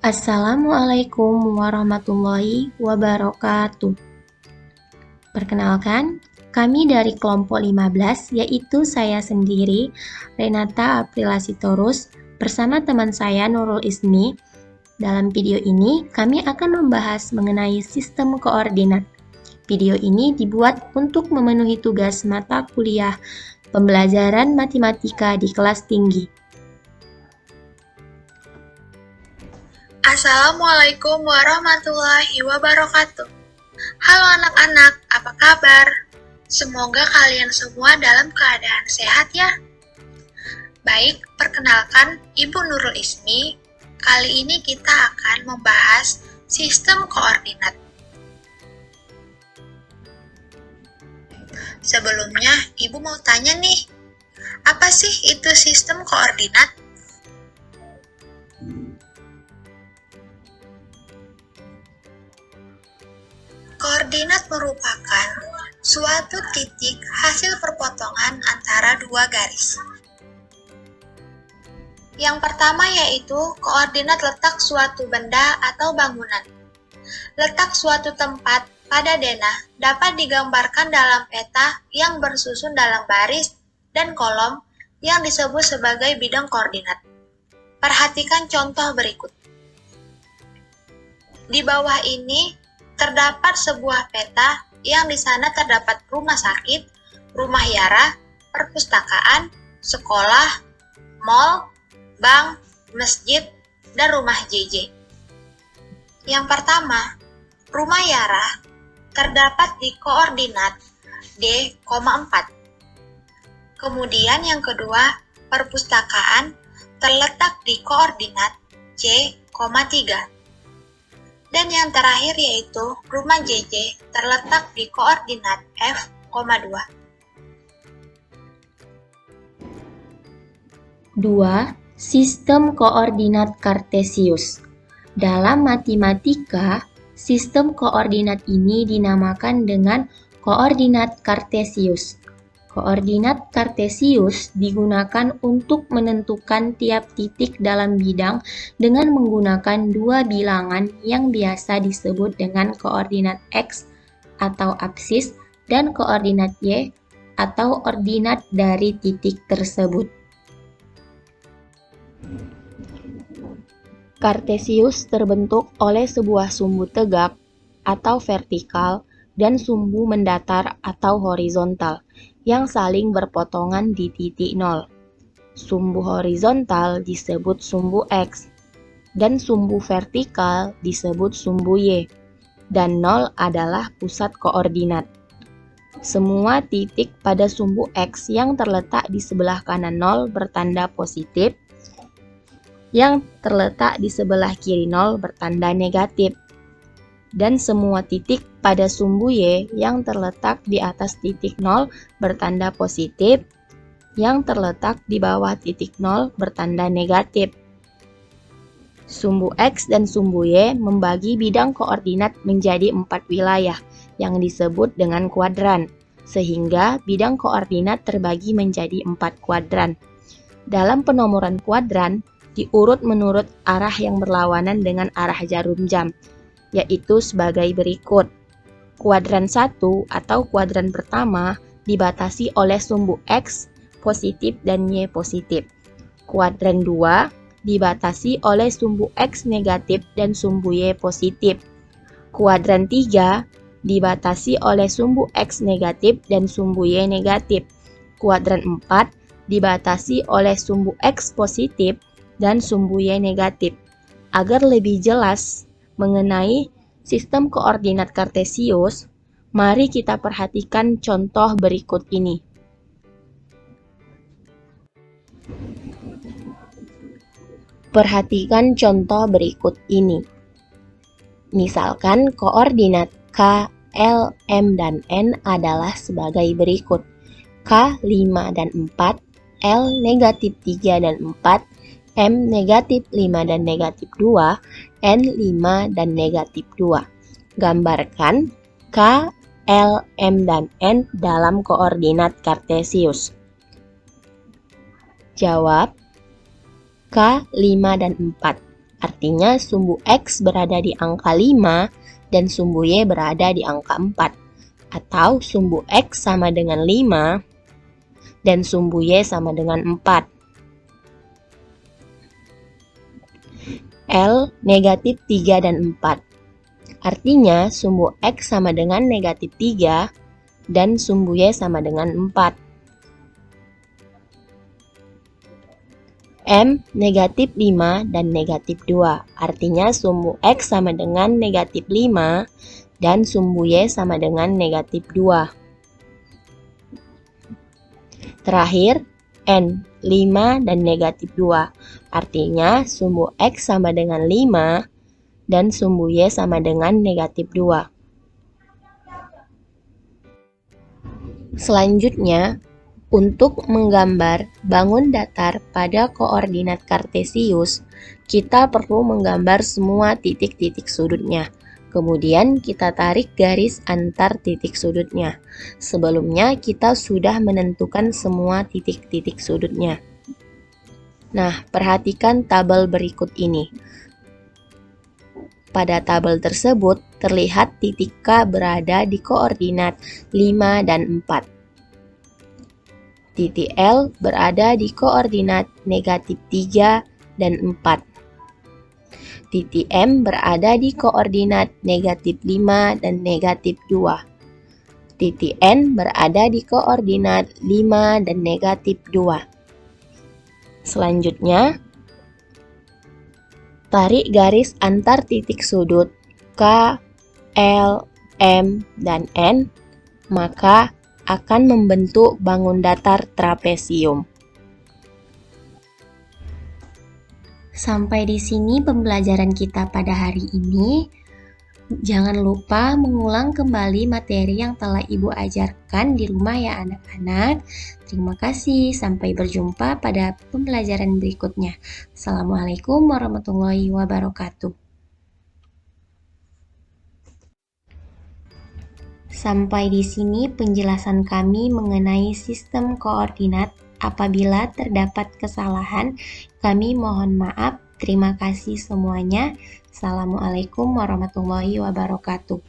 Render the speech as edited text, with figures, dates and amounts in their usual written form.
Assalamualaikum warahmatullahi wabarakatuh. Perkenalkan, kami dari kelompok 15, yaitu saya sendiri, Renata Aprila Sitorus, bersama teman saya Nurul Ismi. Dalam video ini, kami akan membahas mengenai sistem koordinat. Video ini dibuat untuk memenuhi tugas mata kuliah pembelajaran matematika di kelas tinggi. Assalamualaikum warahmatullahi wabarakatuh. Halo anak-anak, apa kabar? Semoga kalian semua dalam keadaan sehat ya. Baik, perkenalkan Ibu Nurul Ismi. Kali ini kita akan membahas sistem koordinat. Sebelumnya, Ibu mau tanya nih, apa sih itu sistem koordinat? Koordinat merupakan suatu titik hasil perpotongan antara dua garis. Yang pertama yaitu koordinat letak suatu benda atau bangunan. Letak suatu tempat pada denah dapat digambarkan dalam peta yang bersusun dalam baris dan kolom yang disebut sebagai bidang koordinat. Perhatikan contoh berikut. Di bawah ini terdapat sebuah peta yang di sana terdapat rumah sakit, rumah Yara, perpustakaan, sekolah, mal, bank, masjid, dan rumah JJ. Yang pertama, rumah Yara terdapat di koordinat D,4. Kemudian yang kedua, perpustakaan terletak di koordinat C,3. Dan yang terakhir yaitu rumah JJ terletak di koordinat F,2. 2. Sistem koordinat Kartesius. Dalam matematika, sistem koordinat ini dinamakan dengan koordinat Kartesius. Koordinat Kartesius digunakan untuk menentukan tiap titik dalam bidang dengan menggunakan dua bilangan yang biasa disebut dengan koordinat X atau apsis dan koordinat Y atau ordinat dari titik tersebut. Kartesius terbentuk oleh sebuah sumbu tegak atau vertikal dan sumbu mendatar atau horizontal yang saling berpotongan di titik 0. Sumbu horizontal disebut sumbu X, dan sumbu vertikal disebut sumbu Y, dan 0 adalah pusat koordinat. Semua titik pada sumbu X yang terletak di sebelah kanan 0 bertanda positif, yang terletak di sebelah kiri 0 bertanda negatif, dan semua titik pada sumbu Y yang terletak di atas titik 0 bertanda positif, yang terletak di bawah titik 0 bertanda negatif. Sumbu X dan sumbu Y membagi bidang koordinat menjadi 4 wilayah yang disebut dengan kuadran, sehingga bidang koordinat terbagi menjadi 4 kuadran. Dalam penomoran kuadran, diurut menurut arah yang berlawanan dengan arah jarum jam, yaitu sebagai berikut. Kuadran 1 atau kuadran pertama dibatasi oleh sumbu X positif dan Y positif. Kuadran 2 dibatasi oleh sumbu X negatif dan sumbu Y positif. Kuadran 3 dibatasi oleh sumbu X negatif dan sumbu Y negatif. Kuadran 4 dibatasi oleh sumbu X positif dan sumbu Y negatif. Agar lebih jelas mengenai sistem koordinat Kartesius, mari kita perhatikan contoh berikut ini. Perhatikan contoh berikut ini. Misalkan koordinat K, L, M, dan N adalah sebagai berikut. K 5 dan 4, L negatif 3 dan 4, M negatif 5 dan negatif 2, N 5 dan negatif 2. Gambarkan K, L, M, dan N dalam koordinat Kartesius. Jawab K 5 dan 4. Artinya sumbu X berada di angka 5 dan sumbu Y berada di angka 4. Atau sumbu X sama dengan 5 dan sumbu Y sama dengan 4. L negatif 3 dan 4. Artinya sumbu X sama dengan negatif 3 dan sumbu Y sama dengan 4. M negatif 5 dan negatif 2. Artinya sumbu X sama dengan negatif 5 dan sumbu Y sama dengan negatif 2. Terakhir, N 5 dan negatif 2. Artinya sumbu X sama dengan 5 dan sumbu Y sama dengan negatif 2. Selanjutnya, untuk menggambar bangun datar pada koordinat kartesius, kita perlu menggambar semua titik-titik sudutnya. Kemudian kita tarik garis antar titik sudutnya. Sebelumnya kita sudah menentukan semua titik-titik sudutnya. Nah, perhatikan tabel berikut ini. Pada tabel tersebut terlihat titik K berada di koordinat 5 dan 4. Titik L berada di koordinat negatif 3 dan 4. Titik M berada di koordinat negatif 5 dan negatif 2. Titik N berada di koordinat 5 dan negatif 2. Selanjutnya, tarik garis antar titik sudut K, L, M, dan N, maka akan membentuk bangun datar trapesium. Sampai di sini pembelajaran kita pada hari ini. Jangan lupa mengulang kembali materi yang telah Ibu ajarkan di rumah ya anak-anak. Terima kasih, sampai berjumpa pada pembelajaran berikutnya. Assalamualaikum warahmatullahi wabarakatuh. Sampai di sini penjelasan kami mengenai sistem koordinat. Apabila terdapat kesalahan, kami mohon maaf. Terima kasih semuanya. Assalamualaikum warahmatullahi wabarakatuh.